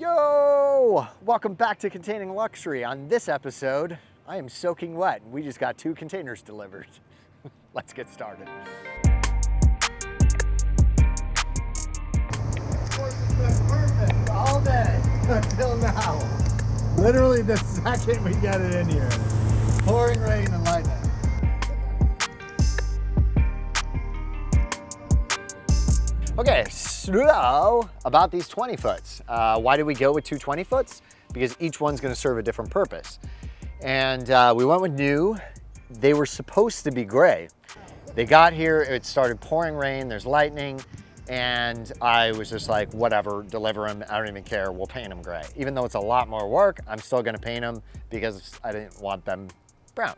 Yo! Welcome back to Containing Luxury. On this episode, I am soaking wet. We just got 2 containers delivered. Let's get started. Of course, it's been perfect all day until now. Literally the second we get it in here. Pouring rain and lightning. Okay, so about these 20 foots. Why did we go with 2 20 foots? Because each one's gonna serve a different purpose. And we went with new. They were supposed to be gray. They got here, it started pouring rain, there's lightning, and I was just like, whatever, deliver them, I don't even care, we'll paint them gray. Even though it's a lot more work, I'm still gonna paint them because I didn't want them brown.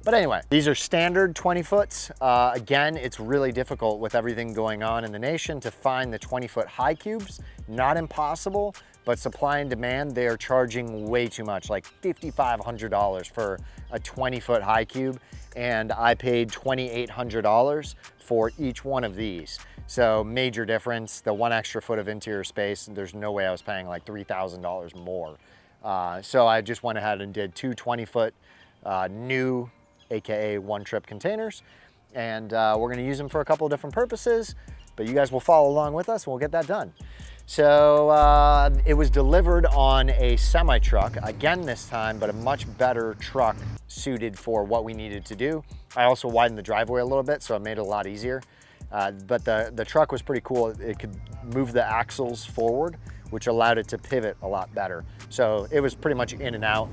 But anyway, these are standard 20 foots. Again, it's really difficult with everything going on in the nation to find the 20-foot high cubes. Not impossible, but supply and demand, they are charging way too much, like $5,500 for a 20-foot high cube. And I paid $2,800 for each one of these. So major difference, the 1 extra foot of interior space, there's no way I was paying like $3,000 more. So I just went ahead and did 2 20-foot new, AKA one-trip containers. And we're gonna use them for a couple of different purposes, but you guys will follow along with us and we'll get that done. So it was delivered on a semi-truck, again this time, but a much better truck suited for what we needed to do. I also widened the driveway a little bit, so it made it a lot easier. But the truck was pretty cool. It could move the axles forward, which allowed it to pivot a lot better. So it was pretty much in and out.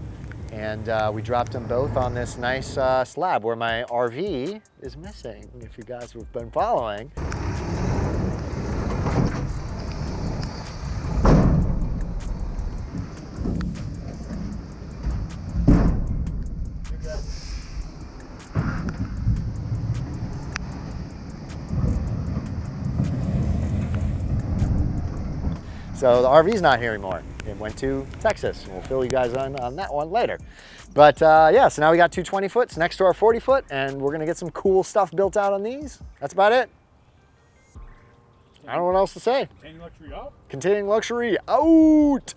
And we dropped them both on this nice slab where my RV is missing, if you guys have been following. So the RV's not here anymore. It went to Texas. We'll fill you guys on that one later. But yeah, so now we got 2 20 foots next to our 40 foot, and we're gonna get some cool stuff built out on these. That's about it. I don't know what else to say. Containing Luxury out. Containing Luxury out.